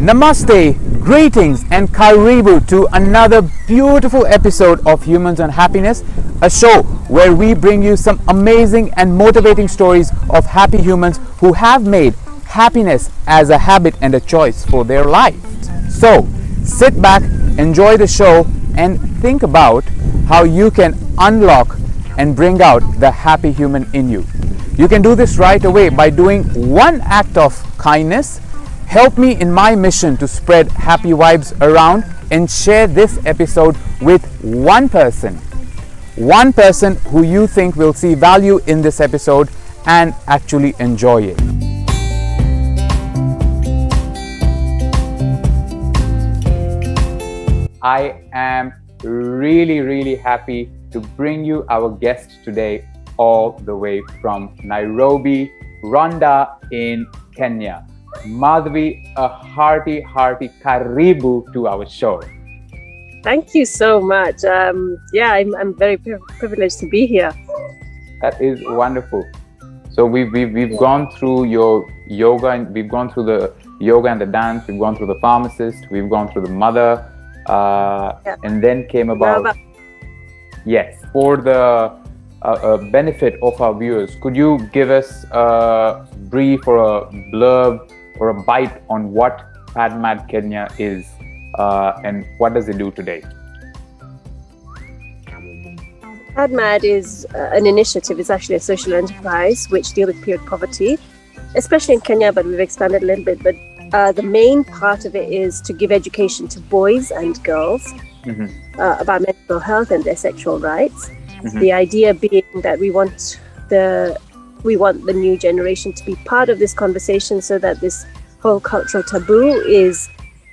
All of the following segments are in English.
Namaste, greetings and karibu to another beautiful episode of Humans on Happiness, a show where we bring you some amazing and motivating stories of happy humans who have made happiness as a habit and a choice for their life. So, sit back, enjoy the show and think about how you can unlock and bring out the happy human in you. You can do this right away by doing one act of kindness. Help me in my mission to spread happy vibes around and share this episode with one person who you think will see value in this episode and actually enjoy it. I am really happy to bring you our guest today all the way from Nairobi, Rwanda in Kenya. Madhvi, a hearty karibu to our show. Thank you so much. I'm very privileged to be here. That is wonderful. So we've gone through your yoga, and we've gone through the yoga and the dance. We've gone through the pharmacist. We've gone through the mother, and then came about. Yes, for the benefit of our viewers, could you give us a brief or a blurb or a bite on what PadMad Kenya is and what does it do today? PadMad is an initiative. It's actually a social enterprise which deals with period poverty, especially in Kenya, but we've expanded a little bit. But the main part of it is to give education to boys and girls about mental health and their sexual rights. The idea being that we want the new generation to be part of this conversation so that this whole cultural taboo is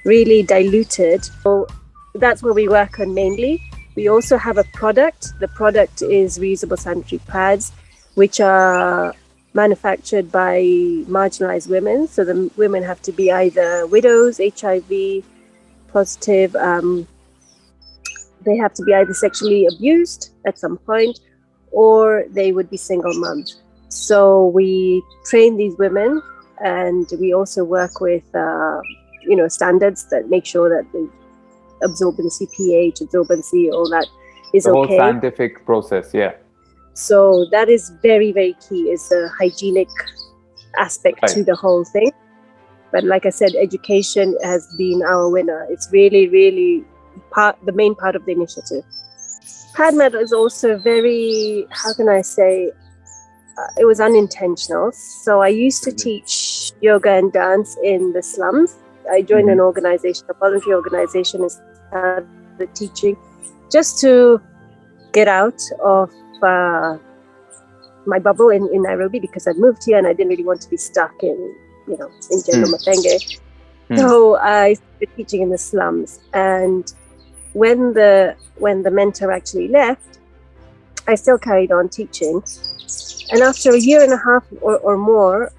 really diluted. So that's where we work on mainly. We also have a product. The product is reusable sanitary pads, which are manufactured by marginalized women. So the women have to be either widows, HIV positive, they have to be either sexually abused at some point, or they would be single moms. So we train these women, and we also work with standards that make sure that the absorbency, pH, absorbency, all that is okay. The whole scientific process, yeah. So that is very key, is the hygienic aspect to the whole thing. But like I said, education has been our winner. It's really the main part of the initiative. PadMad is also very, how can I say, it was unintentional. So I used to teach yoga and dance in the slums. I joined an organization, a voluntary organization, and started teaching just to get out of my bubble in Nairobi, because I'd moved here and I didn't really want to be stuck in General Mafenge. So I started teaching in the slums, and when the mentor actually left, I still carried on teaching. And after a year and a half or more,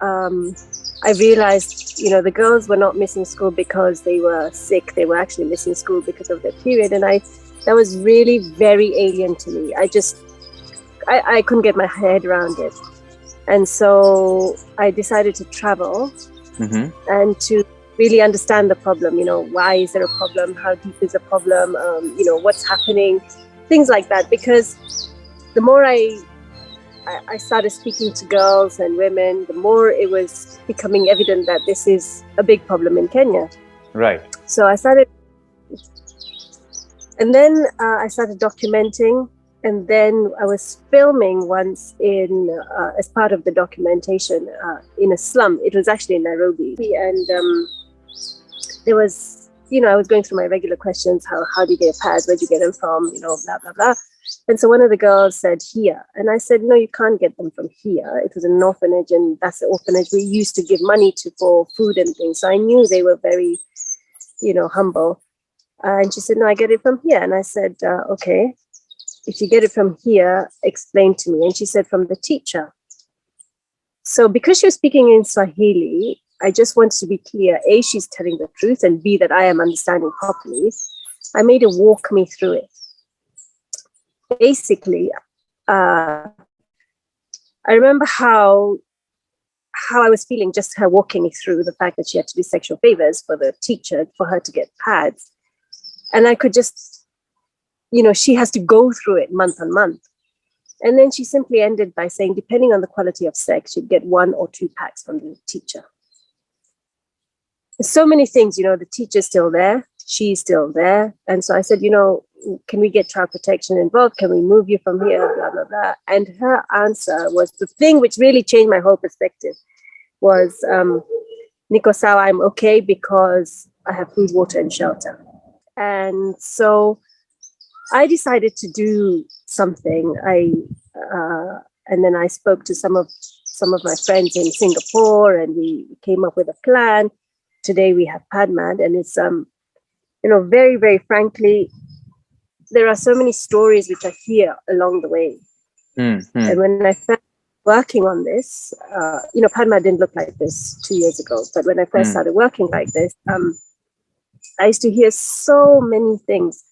I realized, the girls were not missing school because they were sick. They were actually missing school because of their period. And that was really very alien to me. I couldn't get my head around it. And so I decided to travel and to really understand the problem. Why is there a problem? How deep is the problem? What's happening? Things like that. Because the more I started speaking to girls and women, the more it was becoming evident that this is a big problem in Kenya. Right. So I started, and then I started documenting, and then I was filming once as part of the documentation in a slum. It was actually in Nairobi, and there was, I was going through my regular questions. How do you get pads? Where'd you get them from? Blah blah blah. And so one of the girls said, here. And I said, no, you can't get them from here. It was an orphanage, and that's the orphanage we used to give money to for food and things. So I knew they were very, humble. And she said, no, I get it from here. And I said, okay, if you get it from here, explain to me. And she said, from the teacher. So because she was speaking in Swahili, I just wanted to be clear. A, she's telling the truth, and B, that I am understanding properly. I made her walk me through it. basically, I remember how I was feeling just her walking me through the fact that she had to do sexual favors for the teacher for her to get pads. And I could just, she has to go through it month on month. And then she simply ended by saying, depending on the quality of sex, she'd get 1 or 2 packs from the teacher. There's so many things, the teacher's still there, she's still there. And so I said, can we get child protection involved? Can we move you from here? Blah, blah, blah. And her answer was the thing which really changed my whole perspective was, Nikosawa, I'm okay because I have food, water, and shelter. And so I decided to do something. And then I spoke to some of my friends in Singapore, and we came up with a plan. Today we have PadMad, and it's very, very frankly, there are so many stories which I hear along the way. Mm-hmm. And when I started working on this, PadMad didn't look like this 2 years ago, but when I first started working like this, I used to hear so many things,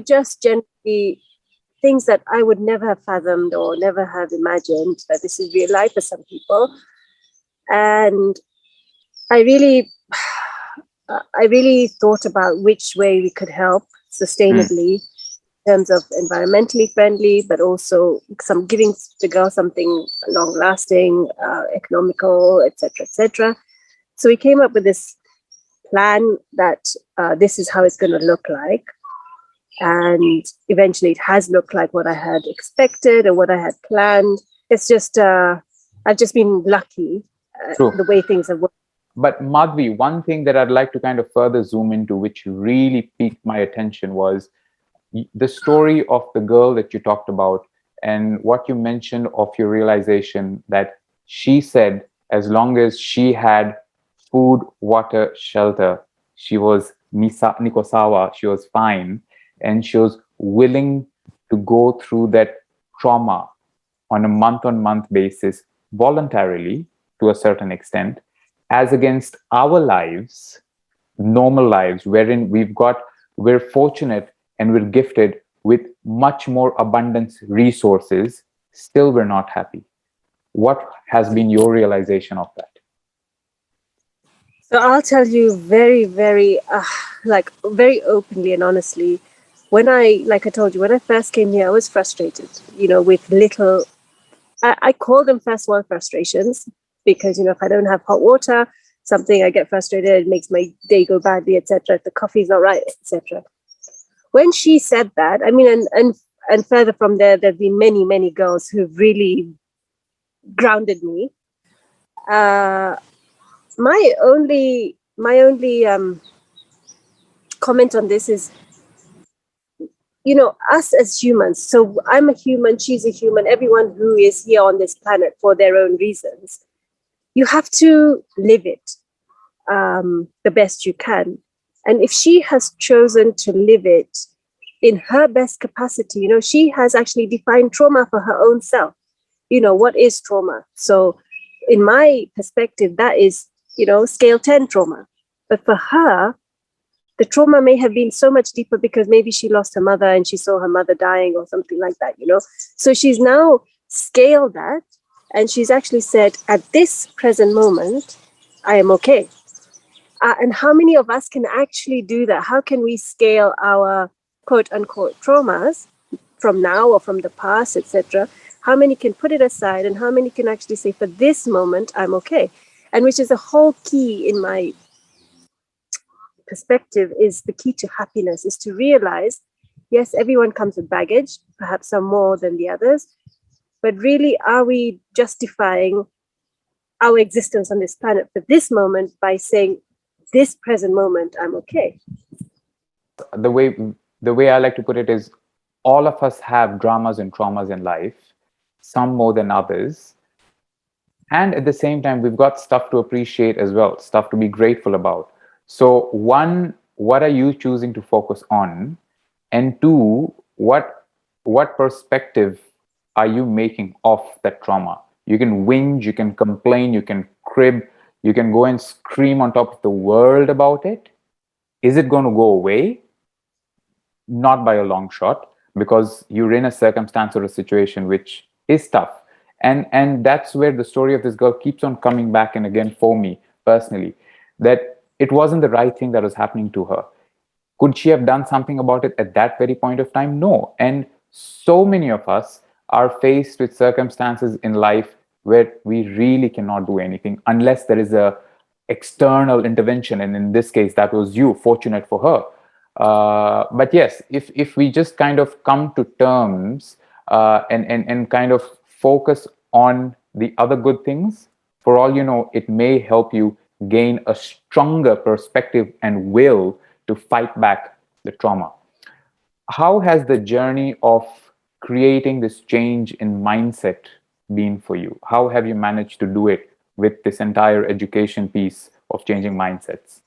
just generally things that I would never have fathomed or never have imagined that this is real life for some people. And I really thought about which way we could help sustainably in terms of environmentally friendly, but also giving the girl something long lasting, economical, etc., etc. So we came up with this plan that this is how it's going to look like. And eventually it has looked like what I had expected and what I had planned. It's just, I've just been lucky the way things have worked. But Madhvi, one thing that I'd like to kind of further zoom into, which really piqued my attention, was the story of the girl that you talked about and what you mentioned of your realization that she said as long as she had food, water, shelter, she was Nikosawa, she was fine. And she was willing to go through that trauma on a month-on-month basis voluntarily to a certain extent, as against our lives, normal lives, wherein we're fortunate and we're gifted with much more abundance resources, still we're not happy. What has been your realization of that? So I'll tell you very, very, very openly and honestly, like I told you, when I first came here, I was frustrated, with little, I call them first world frustrations, because, if I don't have hot water, something, I get frustrated, it makes my day go badly, etc. If the coffee's not right, etc. When she said that, I mean, and further from there've been many, many girls who've really grounded me. My only comment on this is, us as humans. So I'm a human, she's a human, everyone who is here on this planet for their own reasons. You have to live it the best you can. And if she has chosen to live it in her best capacity, she has actually defined trauma for her own self. What is trauma? So in my perspective, that is, scale 10 trauma. But for her, the trauma may have been so much deeper because maybe she lost her mother and she saw her mother dying or something like that, So she's now scaled that, and she's actually said, at this present moment, I am okay. And how many of us can actually do that? How can we scale our quote unquote traumas from now or from the past, etc.? How many can put it aside, and how many can actually say, for this moment, I'm okay? And which is a whole key in my perspective, is the key to happiness, is to realize, yes, everyone comes with baggage, perhaps some more than the others, but really, are we justifying our existence on this planet for this moment by saying, this present moment, I'm okay? The way I like to put it is, all of us have dramas and traumas in life, some more than others. And at the same time, we've got stuff to appreciate as well, stuff to be grateful about. So one, what are you choosing to focus on? And two, what perspective are you making of that trauma? You can whinge, you can complain, you can crib, you can go and scream on top of the world about it. Is it going to go away? Not by a long shot. because you're in a circumstance or a situation which is tough. And that's where the story of this girl keeps on coming back, and again, for me personally, that it wasn't the right thing that was happening to her. Could she have done something about it at that very point of time? No. And so many of us are faced with circumstances in life where we really cannot do anything unless there is a external intervention. And in this case, that was you, fortunate for her. But yes, if we just kind of come to terms and kind of focus on the other good things, for all you know, it may help you gain a stronger perspective and will to fight back the trauma. How has the journey of creating this change in mindset been for you? How have you managed to do it with this entire education piece of changing mindsets?